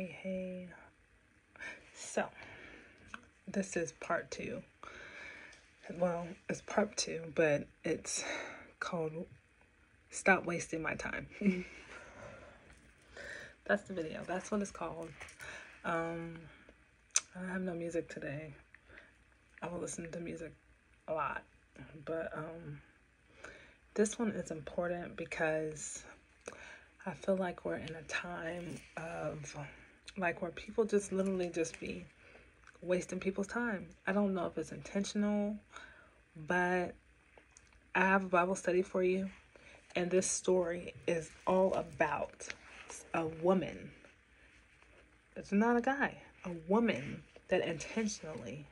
Hey. So, this is part 2. Well, it's part 2, but it's called Stop Wasting My Time. That's the video. That's what it's called. I have no music today. I will listen to music a lot. But this one is important because I feel like we're in a time of where people just literally just be wasting people's time. I don't know if it's intentional, but I have a Bible study for you, and this story is all about a woman. It's not a guy. A woman that intentionally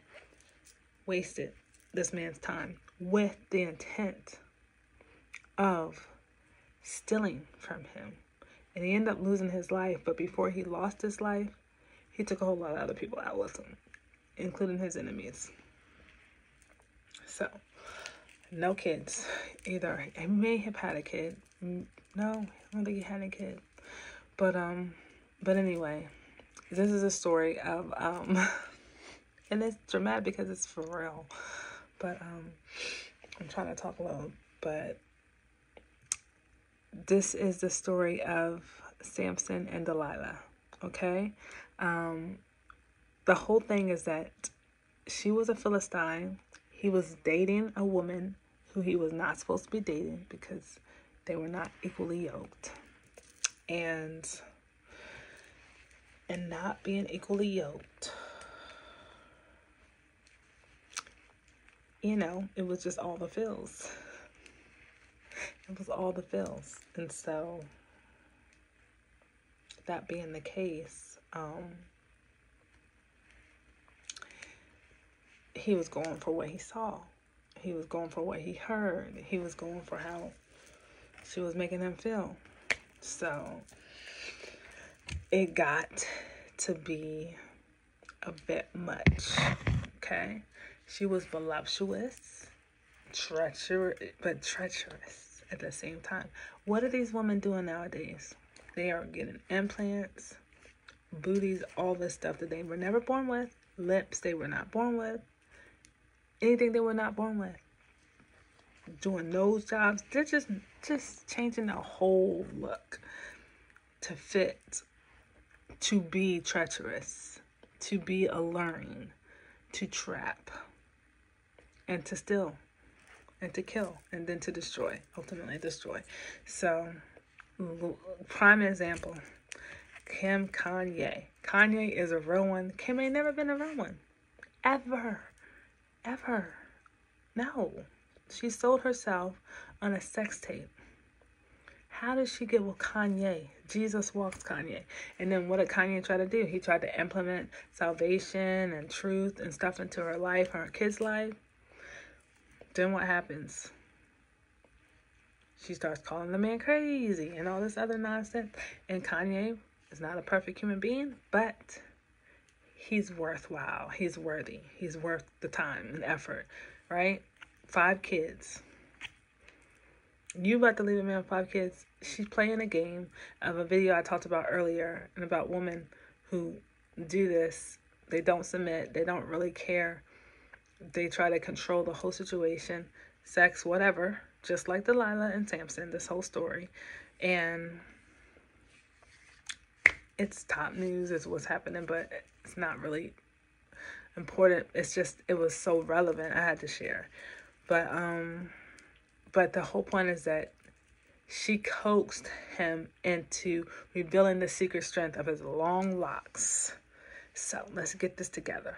wasted this man's time with the intent of stealing from him. And he ended up losing his life, but before he lost his life, he took a whole lot of other people out with him, including his enemies. So, no kids. Either he may have had a kid. No, I don't think he had a kid. But anyway, this is a story of and it's dramatic because it's for real. But I'm trying to talk low, but this is the story of Samson and Delilah. Okay? The whole thing is that she was a Philistine. He was dating a woman who he was not supposed to be dating because they were not equally yoked. And not being equally yoked, it was just all the feels. It was all the feels. And so, that being the case, he was going for what he saw. He was going for what he heard. He was going for how she was making him feel. So, it got to be a bit much, okay? She was voluptuous, treacherous at the same time. What are these women doing nowadays? They are getting implants, booties, all this stuff that they were never born with, lips they were not born with, anything they were not born with. Doing nose jobs. They're just changing the whole look to fit, to be treacherous, to be alluring, to trap, and to steal, and to kill, and then to destroy, ultimately destroy. So, prime example, Kim&Kanye. Kanye is a real one. Kim ain't never been a real one. Ever. No. She sold herself on a sex tape. How did she get with Kanye? Jesus walks Kanye. And then what did Kanye try to do? He tried to implement salvation and truth and stuff into her life, her kid's life. Then what happens? She starts calling the man crazy and all this other nonsense. And Kanye is not a perfect human being, but he's worthwhile. He's worthy. He's worth the time and effort, right? 5 kids. You about to leave a man with 5 kids. She's playing a game of a video I talked about earlier, and about women who do this. They don't submit. They don't really care. They try to control the whole situation, sex, whatever, just like Delilah and Samson, this whole story. And it's top news, is what's happening, but it's not really important. It's just, it was so relevant, I had to share. But the whole point is that she coaxed him into revealing the secret strength of his long locks. So let's get this together.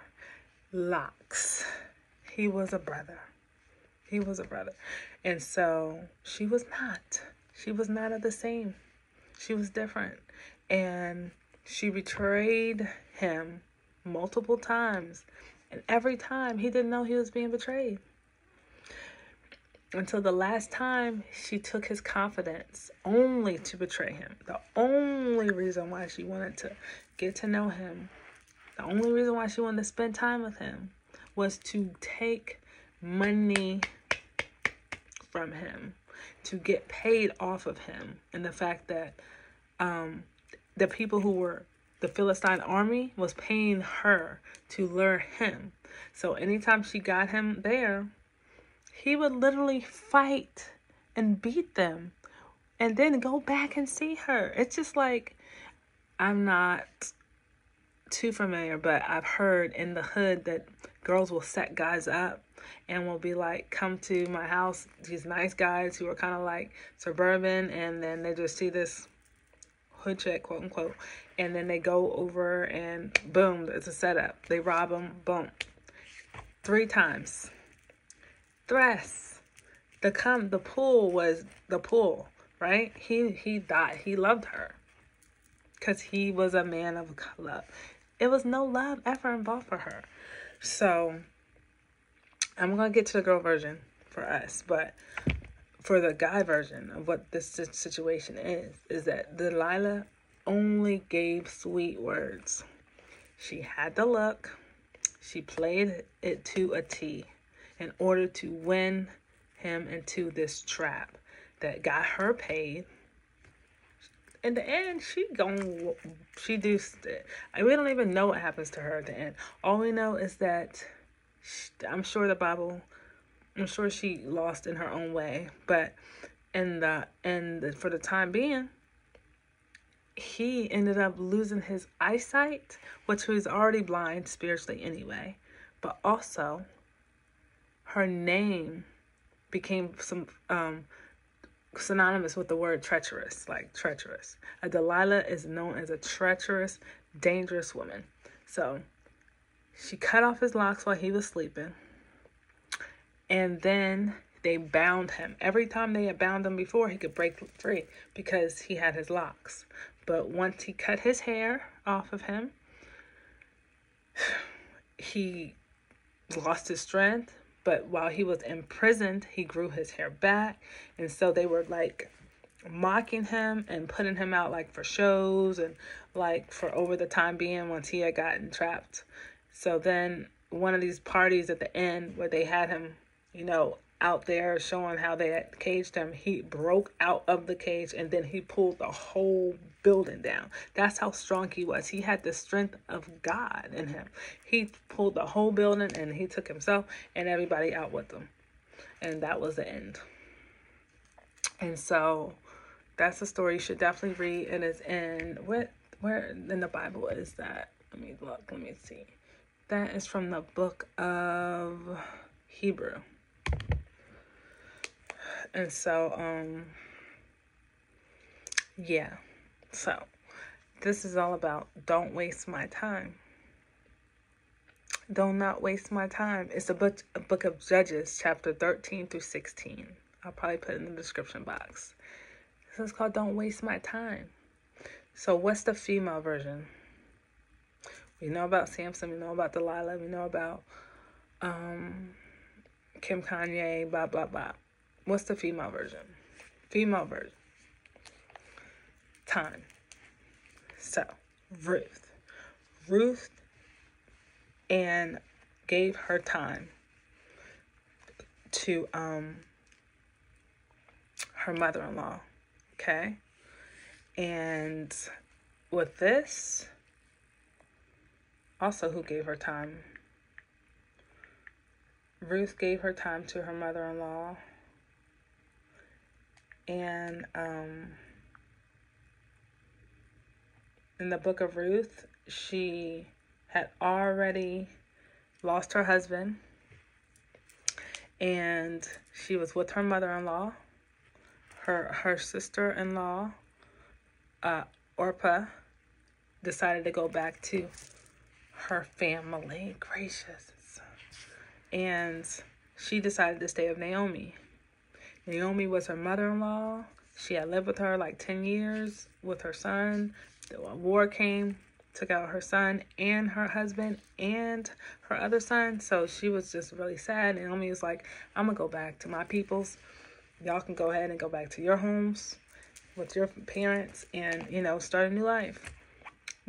Locks. He was a brother. And so she was not. She was not of the same. She was different. And she betrayed him multiple times. And every time he didn't know he was being betrayed. Until the last time she took his confidence only to betray him. The only reason why she wanted to get to know him, the only reason why she wanted to spend time with him, was to take money from him, to get paid off of him. And the fact that the people who were the Philistine army was paying her to lure him. So anytime she got him there, he would literally fight and beat them and then go back and see her. It's just like, I'm not too familiar, but I've heard in the hood that girls will set guys up and will be like, come to my house, these nice guys who are kind of like suburban, and then they just see this hood chick, quote unquote, and then they go over and boom, it's a setup. They rob them, boom. 3 times. Threats. The pool was the pool, right? He died. He loved her because he was a man of love. It was no love ever involved for her. So I'm going to get to the girl version for us, but for the guy version of what this situation is that Delilah only gave sweet words. She had the look. She played it to a T in order to win him into this trap that got her paid. In the end, she deuced it. We don't even know what happens to her at the end. All we know is that I'm sure she lost in her own way. But for the time being, he ended up losing his eyesight, which he was already blind spiritually anyway. But also, her name became synonymous with the word treacherous, like treacherous. A Delilah is known as a treacherous, dangerous woman. So she cut off his locks while he was sleeping, and then they bound him. Every time they had bound him before, he could break free because he had his locks. But once he cut his hair off of him, he lost his strength. But while he was imprisoned, he grew his hair back. And so they were like mocking him and putting him out like for shows and like for over the time being once he had gotten trapped. So then one of these parties at the end where they had him, out there showing how they had caged him, he broke out of the cage and then he pulled the whole building down. That's how strong he was. He had the strength of God in him. He pulled the whole building and he took himself and everybody out with him. And that was the end. And so that's a story you should definitely read. And it's in, where in the Bible is that? Let me see. That is from the book of Hebrew. And so, yeah. So, this is all about don't waste my time. Do not waste my time. It's a book of Judges, chapter 13 through 16. I'll probably put it in the description box. This is called Don't Waste My Time. So, what's the female version? We know about Samson. We know about Delilah. We know about Kim&Kanye, blah, blah, blah. What's the female version? Female version. Time. So, Ruth and gave her time to her mother-in-law. Okay? And with this, also who gave her time? Ruth gave her time to her mother-in-law. And in the book of Ruth, she had already lost her husband. And she was with her mother-in-law. Her sister-in-law, Orpah, decided to go back to her family. Gracious. And she decided to stay with Naomi. Naomi was her mother-in-law. She had lived with her like 10 years with her son. The war came, took out her son and her husband and her other son. So she was just really sad. Naomi was like, I'm going to go back to my peoples. Y'all can go ahead and go back to your homes with your parents and, start a new life.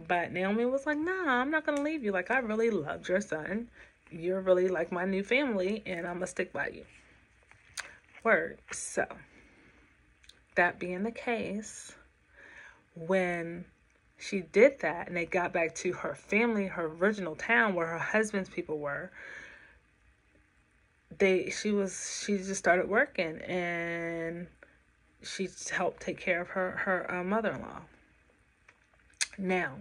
But Naomi was like, nah, I'm not going to leave you. Like, I really loved your son. You're really like my new family and I'm going to stick by you. Word. So, that being the case, when she did that and they got back to her family, her original town where her husband's people were, she just started working, and she helped take care of her mother-in-law. Now,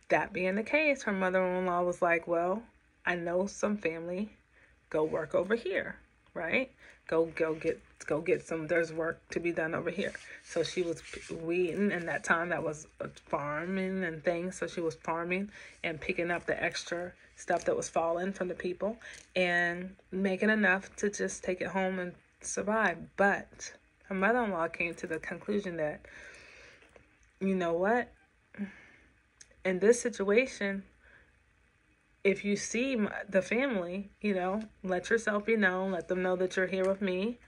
that being the case, her mother-in-law was like, well, I know some family, go work over here, right? Go get some, there's work to be done over here. So she was weeding, and that time that was farming and things. So she was farming and picking up the extra stuff that was falling from the people and making enough to just take it home and survive. But her mother-in-law came to the conclusion that, you know what? In this situation, if you see the family, let yourself be known, let them know that you're here with me,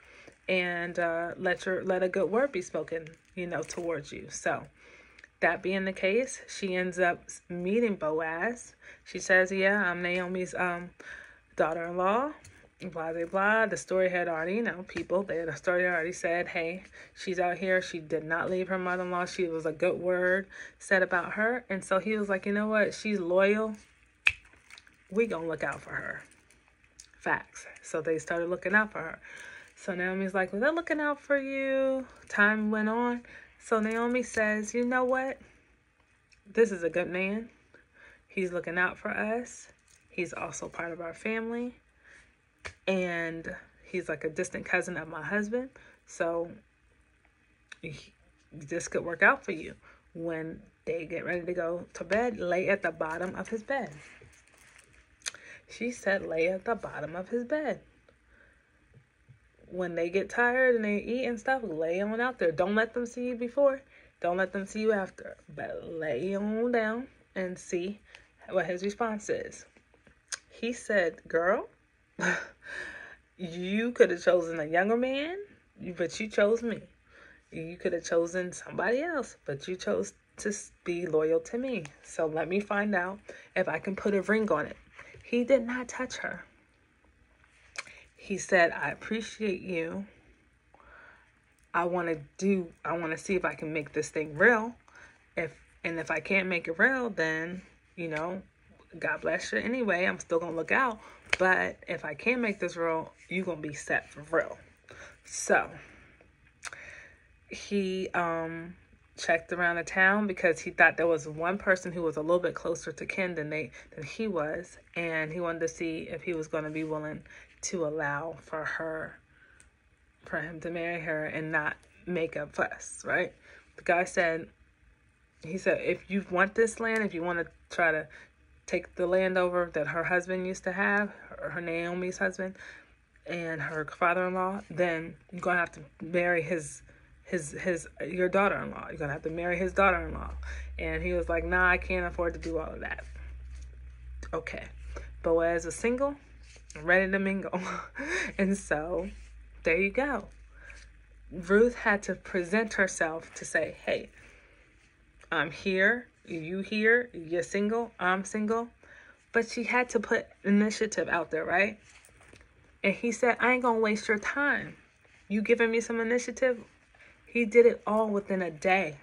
and let a good word be spoken, towards you. So that being the case, she ends up meeting Boaz. She says, yeah, I'm Naomi's daughter-in-law, blah, blah, blah. The story had already, the story already said, hey, she's out here. She did not leave her mother-in-law. She was a good word said about her. And so he was like, you know what? She's loyal. We gonna look out for her. Facts. So they started looking out for her. So Naomi's like, well, they're looking out for you. Time went on. So Naomi says, you know what? This is a good man. He's looking out for us. He's also part of our family. And he's like a distant cousin of my husband. So this could work out for you. When they get ready to go to bed, lay at the bottom of his bed. She said, lay at the bottom of his bed. When they get tired and they eat and stuff, lay on out there. Don't let them see you before. Don't let them see you after. But lay on down and see what his response is. He said, girl, you could have chosen a younger man, but you chose me. You could have chosen somebody else, but you chose to be loyal to me. So let me find out if I can put a ring on it. He did not touch her. He said, I appreciate you. I want to see if I can make this thing real. If I can't make it real, then, God bless you anyway. I'm still going to look out. But if I can't make this real, you're going to be set for real. So he checked around the town because he thought there was one person who was a little bit closer to kin than he was. And he wanted to see if he was going to be willing to allow for him to marry her and not make a fuss, right? The guy said, if you want this land, if you want to try to take the land over that her husband used to have, her Naomi's husband, and her father-in-law, then you're going to have to marry your daughter-in-law. You're going to have to marry his daughter-in-law. And he was like, nah, I can't afford to do all of that. Okay. Boaz was single, ready to mingle. And so, there you go. Ruth had to present herself to say, hey, I'm here, you here, you're single, I'm single. But she had to put initiative out there, right? And he said, I ain't gonna waste your time. You giving me some initiative? He did it all within a day.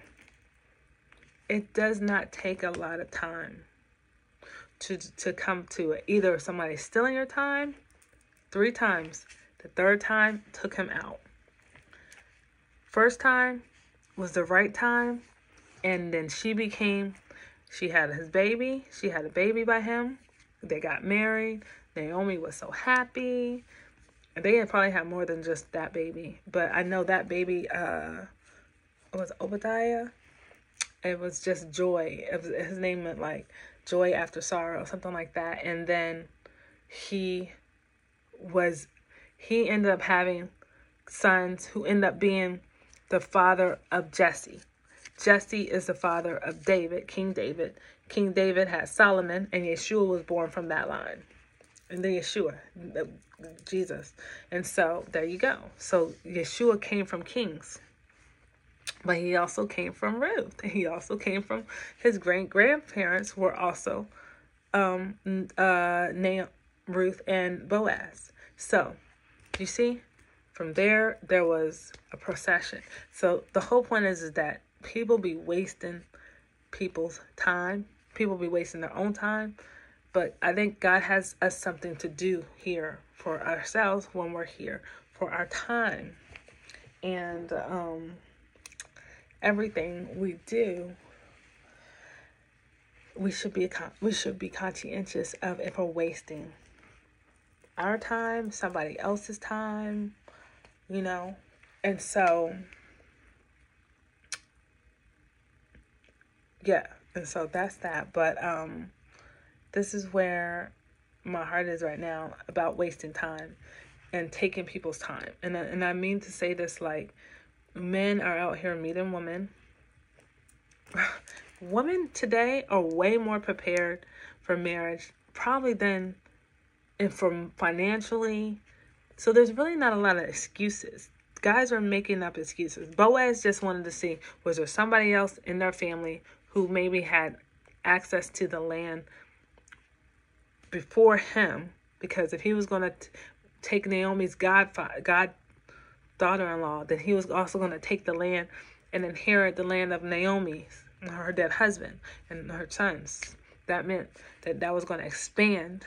It does not take a lot of time to come to it. Either somebody's stealing your time 3 times. The 3rd time took him out. First time was the right time. And then she had his baby. She had a baby by him. They got married. Naomi was so happy. They had probably had more than just that baby. But I know that baby was Obadiah. It was just joy. His name meant like joy after sorrow, something like that. And then he ended up having sons who ended up being the father of Jesse. Jesse is the father of David, King David. King David had Solomon, and Yeshua was born from that line. And then Yeshua, Jesus. And so there you go. So Yeshua came from kings. But he also came from Ruth. He also came from his great-grandparents were also Ruth and Boaz. So, you see, from there was a procession. So the whole point is that people be wasting people's time. People be wasting their own time. But I think God has us something to do here for ourselves when we're here, for our time. And everything we do, we should be conscientious of if we're wasting our time, somebody else's time, you know. And so, yeah. And so that's that. But this is where my heart is right now about wasting time and taking people's time. And I mean to say this, like, men are out here meeting women. Women today are way more prepared for marriage, probably than, and from financially. So there's really not a lot of excuses. Guys are making up excuses. Boaz just wanted to see, was there somebody else in their family who maybe had access to the land before him? Because if he was going to take Naomi's daughter-in-law, then he was also going to take the land and inherit the land of Naomi's, her dead husband, and her sons. That meant that was going to expand,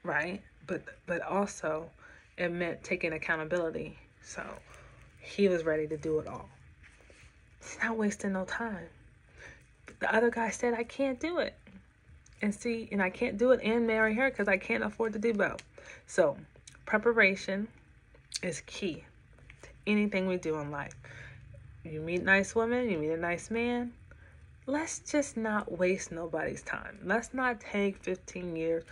right? But also it meant taking accountability. So he was ready to do it all. He's not wasting no time. But the other guy said, I can't do it. And I can't do it and marry her because I can't afford to do both. So preparation is key to anything we do in life. You meet nice women, you meet a nice man. Let's just not waste nobody's time. Let's not take 15 years.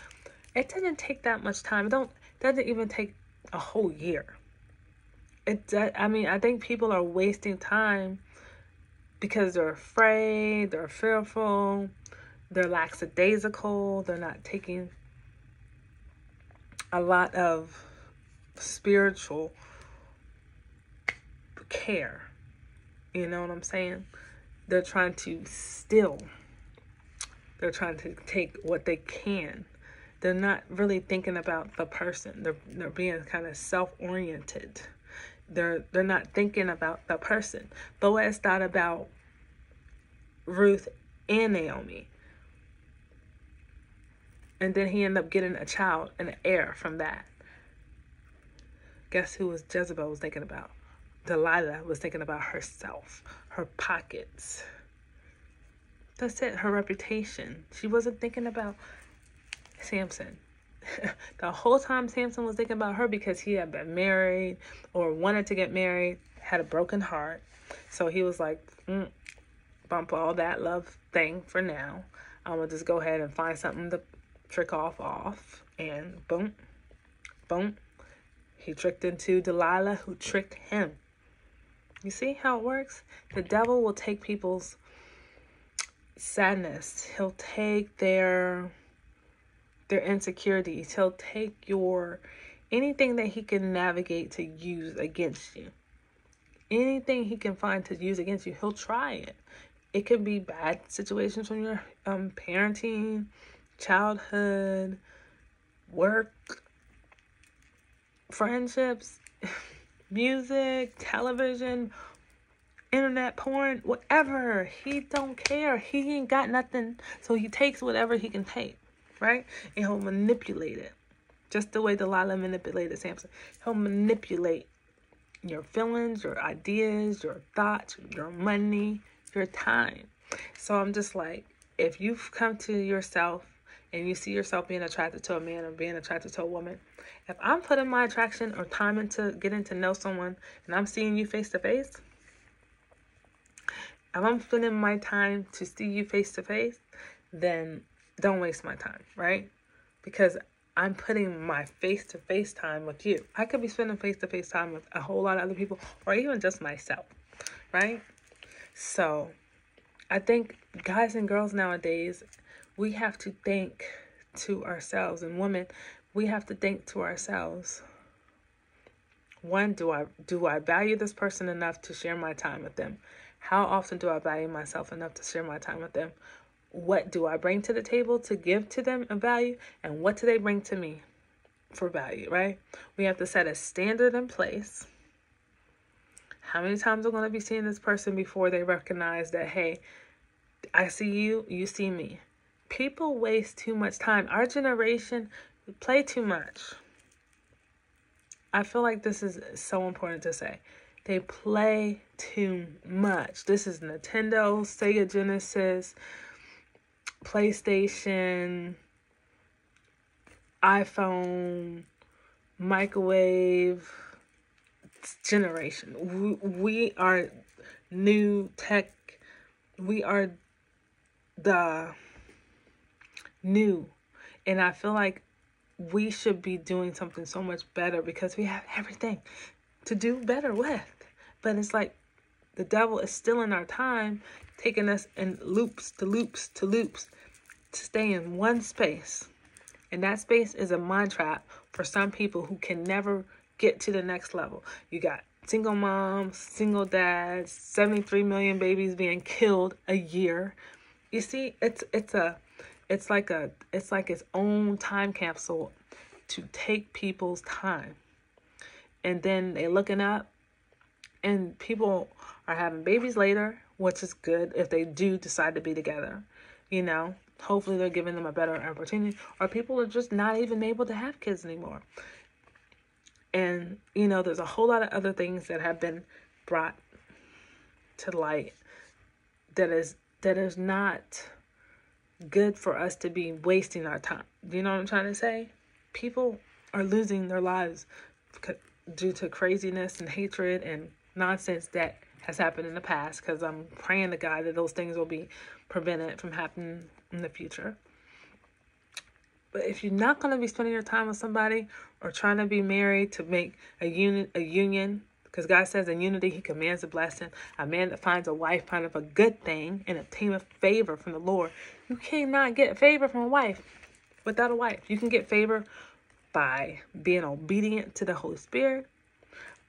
It doesn't take that much time. It doesn't even take a whole year. I think people are wasting time because they're afraid, they're fearful, they're lackadaisical, they're not taking a lot of spiritual care. You know what I'm saying? They're trying to steal. They're trying to take what they can. They're not really thinking about the person. They're being kind of self-oriented. They're not thinking about the person. Boaz thought about Ruth and Naomi. And then he ended up getting a child, an heir from that. Guess who Jezebel was thinking about? Delilah was thinking about herself, her pockets. That's it, her reputation. She wasn't thinking about Samson. The whole time Samson was thinking about her because he had been married or wanted to get married, had a broken heart. So he was like, bump all that love thing for now. I'm going to just go ahead and find something to trick off. And boom, boom. He tricked into Delilah, who tricked him. You see how it works? The devil will take people's sadness. He'll take their insecurities. He'll take anything that he can navigate to use against you. Anything he can find to use against you, he'll try it. It could be bad situations from your parenting, childhood, work, friendships, music, television, internet porn, whatever. He don't care. He ain't got nothing. So he takes whatever he can take, right? And he'll manipulate it. Just the way Delilah manipulated Samson. He'll manipulate your feelings, your ideas, your thoughts, your money, your time. So I'm just like, if you've come to yourself and you see yourself being attracted to a man or being attracted to a woman, if I'm putting my attraction or time into getting to know someone and I'm seeing you face to face, if I'm spending my time to see you face to face, then don't waste my time, right? Because I'm putting my face-to-face time with you. I could be spending face-to-face time with a whole lot of other people or even just myself, right? So I think guys and girls nowadays, we have to think to ourselves, and women, we have to think to ourselves. One, do I value this person enough to share my time with them? How often do I value myself enough to share my time with them? What do I bring to the table to give to them a value? And what do they bring to me for value, right? We have to set a standard in place. How many times are going to be seeing this person before they recognize that, hey, I see you, you see me. People waste too much time. Our generation, we play too much. I feel like this is so important to say. They play too much. This is Nintendo, Sega Genesis, PlayStation, iPhone, microwave generation. We are new tech. We are the new. And I feel like we should be doing something so much better because we have everything to do better with. But it's like the devil is stealing our time, taking us in loops to stay in one space. And that space is a mind trap for some people who can never get to the next level. You got single moms, single dads, 73 million babies being killed a year. You see, it's like its own time capsule to take people's time. And then they looking up and people are having babies later, which is good if they do decide to be together. You know, hopefully they're giving them a better opportunity, or people are just not even able to have kids anymore. And, you know, there's a whole lot of other things that have been brought to light that is not good for us to be wasting our time. Do you know what I'm trying to say? People are losing their lives due to craziness and hatred and nonsense that has happened in the past, because I'm praying to God that those things will be prevented from happening in the future. But if you're not going to be spending your time with somebody or trying to be married to make a union, because God says in unity he commands a blessing. A man that finds a wife findeth a good thing and obtaineth favor from the Lord. You cannot get favor from a wife without a wife. You can get favor by being obedient to the Holy Spirit,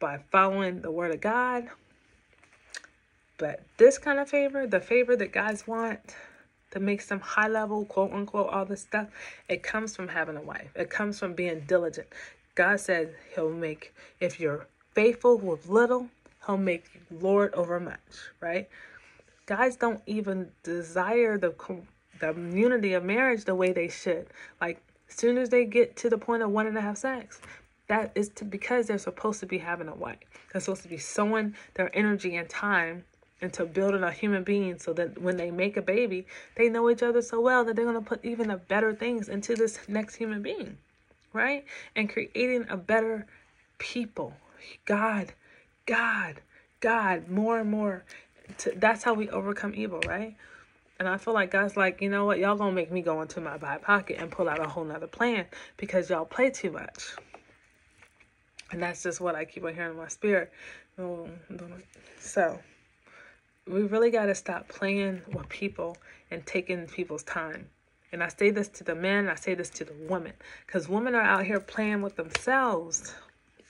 by following the word of God. But this kind of favor, the favor that guys want, that makes them high level, quote unquote, all this stuff, it comes from having a wife. It comes from being diligent. God said he'll make, if you're faithful with little, he'll make you Lord over much, right? Guys don't even desire the unity of marriage the way they should. Like, as soon as they get to the point of wanting to have sex, that is because they're supposed to be having a wife. They're supposed to be sowing their energy and time into building a human being so that when they make a baby, they know each other so well that they're going to put even better things into this next human being, right? And creating a better people. God, more and more. That's how we overcome evil, right? And I feel like God's like, you know what? Y'all gonna make me go into my back pocket and pull out a whole nother plan because y'all play too much. And that's just what I keep on hearing in my spirit. So we really got to stop playing with people and taking people's time. And I say this to the men, I say this to the women, because women are out here playing with themselves.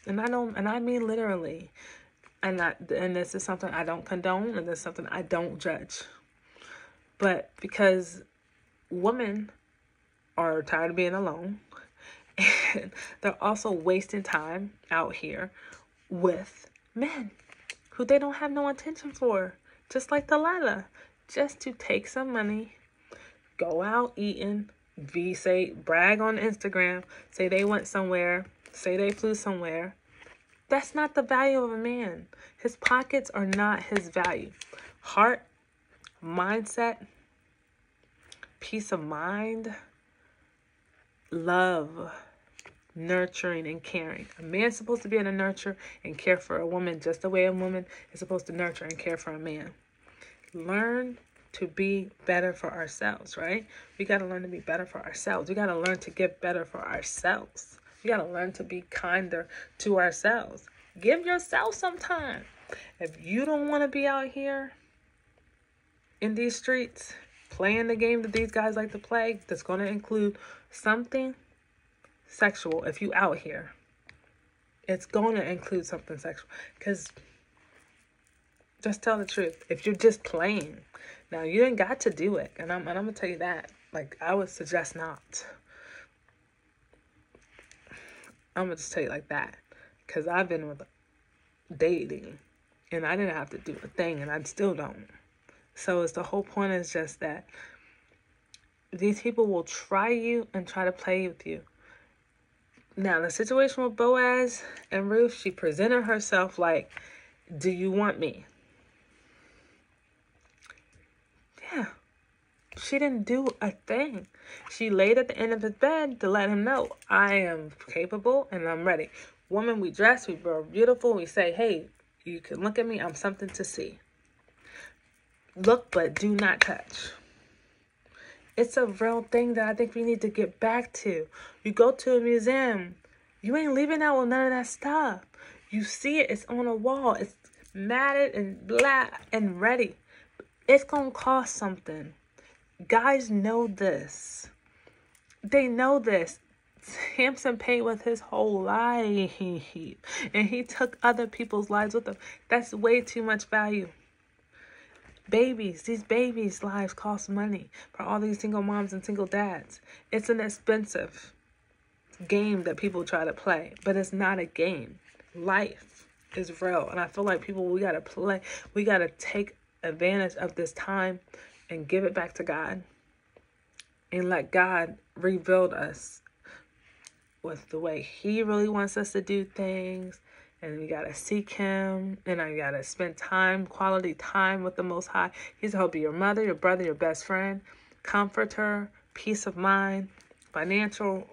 And I mean literally. And this is something I don't condone, and this is something I don't judge. But because women are tired of being alone, and they're also wasting time out here with men who they don't have no intention for. Just like Delilah, just to take some money, go out eating, brag on Instagram, say they went somewhere, say they flew somewhere. That's not the value of a man. His pockets are not his value. Heart, mindset, peace of mind, love, nurturing and caring. A man's supposed to be able to nurture and care for a woman just the way a woman is supposed to nurture and care for a man. Learn to be better for ourselves, right? We got to learn to be better for ourselves. We got to learn to get better for ourselves. We got to learn to be kinder to ourselves. Give yourself some time. If you don't want to be out here in these streets playing the game that these guys like to play, that's going to include something sexual. If you out here, it's going to include something sexual, because just tell the truth. If you're just playing, now you ain't got to do it, and I'm gonna tell you that. Like, I would suggest not. I'm gonna just tell you like that, because I've been with dating and I didn't have to do a thing, and I still don't. So it's the whole point is just that these people will try you and try to play with you. Now, the situation with Boaz and Ruth, she presented herself like, do you want me? Yeah. She didn't do a thing. She laid at the end of his bed to let him know, I am capable and I'm ready. Woman, we dress, we're beautiful. We say, hey, you can look at me. I'm something to see. Look, but do not touch. It's a real thing that I think we need to get back to. You go to a museum, you ain't leaving out with none of that stuff. You see it, it's on a wall. It's matted and black and ready. It's going to cost something. Guys know this. They know this. Samson paid with his whole life. And he took other people's lives with him. That's way too much value. Babies, these babies' lives cost money for all these single moms and single dads. It's an expensive game that people try to play, but it's not a game. Life is real. And I feel like we got to play. We got to take advantage of this time and give it back to God and let God rebuild us with the way he really wants us to do things. And we got to seek him. And I got to spend time, quality time with the Most High. He's to help you, your mother, your brother, your best friend, comforter, peace of mind, financial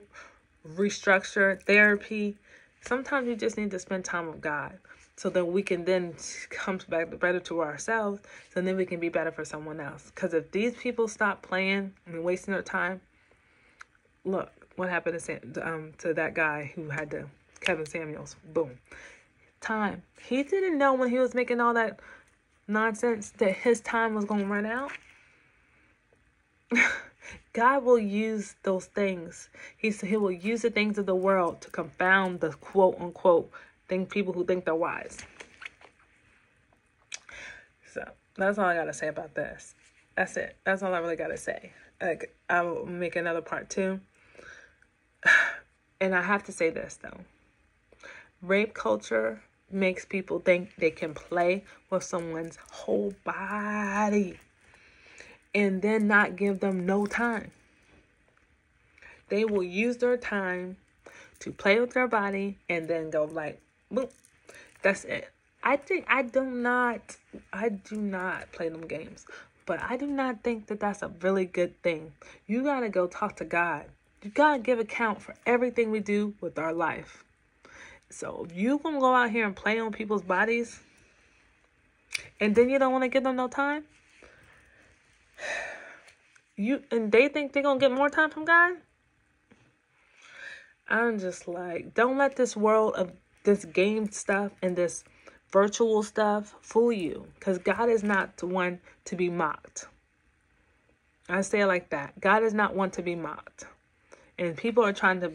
restructure, therapy. Sometimes you just need to spend time with God so that we can then come back better to ourselves. So then we can be better for someone else. Because if these people stop playing and wasting their time, look what happened to that guy who had to, Kevin Samuels. Boom. Time. He didn't know when he was making all that nonsense that his time was going to run out. God will use those things. He will use the things of the world to confound the quote unquote people who think they're wise. So that's all I got to say about this. That's it. That's all I really got to say. I will make another part 2. And I have to say this though. Rape culture makes people think they can play with someone's whole body and then not give them no time. They will use their time to play with their body and then go like, boom, that's it. I do not play them games, but I do not think that that's a really good thing. You got to go talk to God. You got to give account for everything we do with our life. So if you gonna go out here and play on people's bodies and then you don't want to give them no time, and they think they're gonna get more time from God, I'm just like, don't let this world of this game stuff and this virtual stuff fool you, because God is not the one to be mocked. I say it like that. God is not one to be mocked. And people are trying to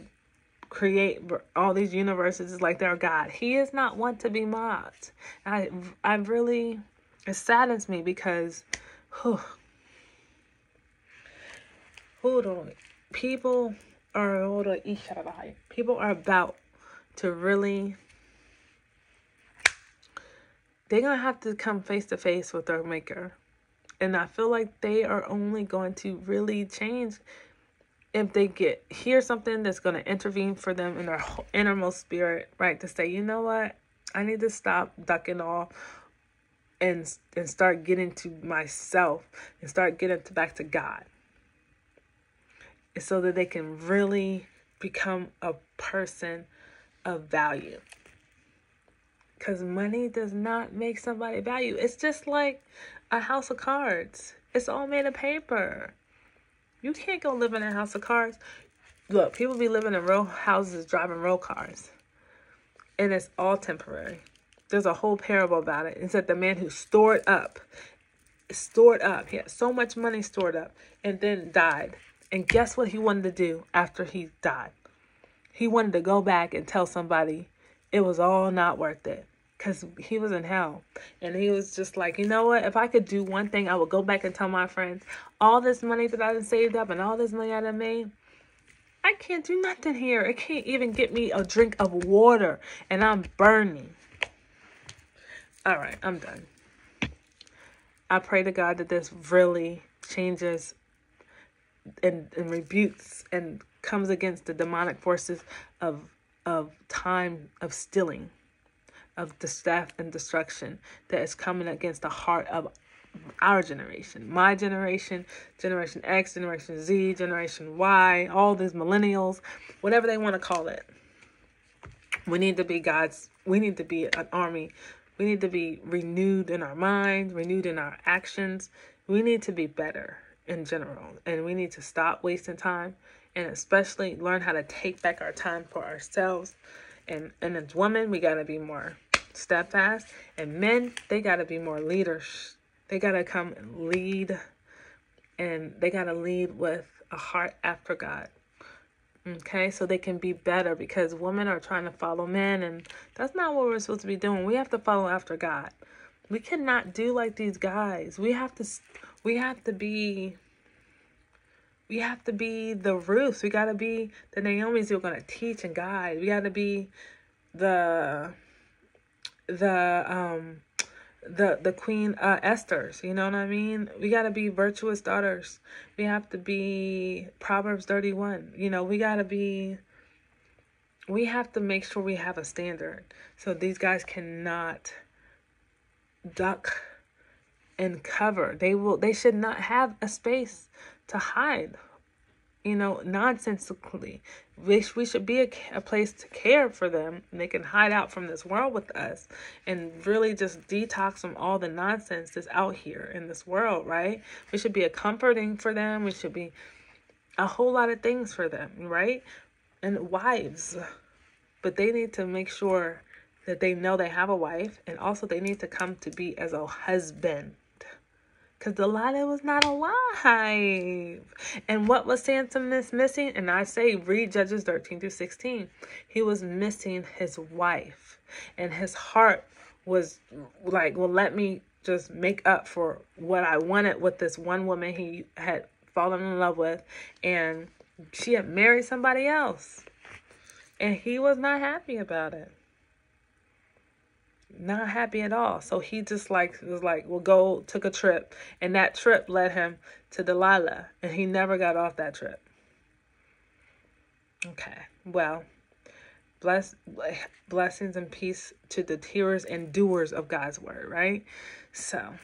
create all these universes like they're God. He is not one to be mocked. I really, it saddens me because people are about to really, they're going to have to come face to face with their maker. And I feel like they are only going to really change if they hear something that's going to intervene for them in their innermost spirit, right? To say, you know what? I need to stop ducking off and start getting to myself and start getting back to God. So that they can really become a person of value. Because money does not make somebody value. It's just like a house of cards. It's all made of paper. You can't go live in a house of cards. Look, people be living in real houses, driving real cars. And it's all temporary. There's a whole parable about it. It's that the man who stored up. He had so much money stored up and then died. And guess what he wanted to do after he died? He wanted to go back and tell somebody it was all not worth it. Because he was in hell. And he was just like, you know what? If I could do one thing, I would go back and tell my friends, all this money that I done saved up and all this money I done made, I can't do nothing here. It can't even get me a drink of water. And I'm burning. All right, I'm done. I pray to God that this really changes and rebukes and comes against the demonic forces of time, of stealing, of death and destruction that is coming against the heart of our generation, my generation, Generation X, Generation Z, Generation Y, all these millennials, whatever they want to call it. We need to be we need to be an army. We need to be renewed in our minds, renewed in our actions. We need to be better in general. And we need to stop wasting time and especially learn how to take back our time for ourselves. And as women, we got to be more steadfast. And men, they got to be more leaders. They got to come and lead. And they got to lead with a heart after God. Okay, so they can be better, because women are trying to follow men, and that's not what we're supposed to be doing. We have to follow after God. We cannot do like these guys. We have to be the Ruths. We got to be the Naomis who are going to teach and guide. We got to be the Queen Esthers, you know what I mean? We got to be virtuous daughters. We have to be Proverbs 31. You know, we have to make sure we have a standard. So these guys cannot duck and cover. They should not have a space to hide, you know, nonsensically. We should be a place to care for them, and they can hide out from this world with us and really just detox from all the nonsense that's out here in this world, right? We should be a comforting for them. We should be a whole lot of things for them, right? And wives, but they need to make sure that they know they have a wife, and also they need to come to be as a husband. Because Delilah was not alive. And what was Samson missing? And I say, read Judges 13-16. He was missing his wife. And his heart was like, well, let me just make up for what I wanted with this one woman he had fallen in love with. And she had married somebody else. And he was not happy about it. Not happy at all. So he just was like, well, took a trip. And that trip led him to Delilah. And he never got off that trip. Okay. Well, blessings and peace to the hearers and doers of God's word, right? So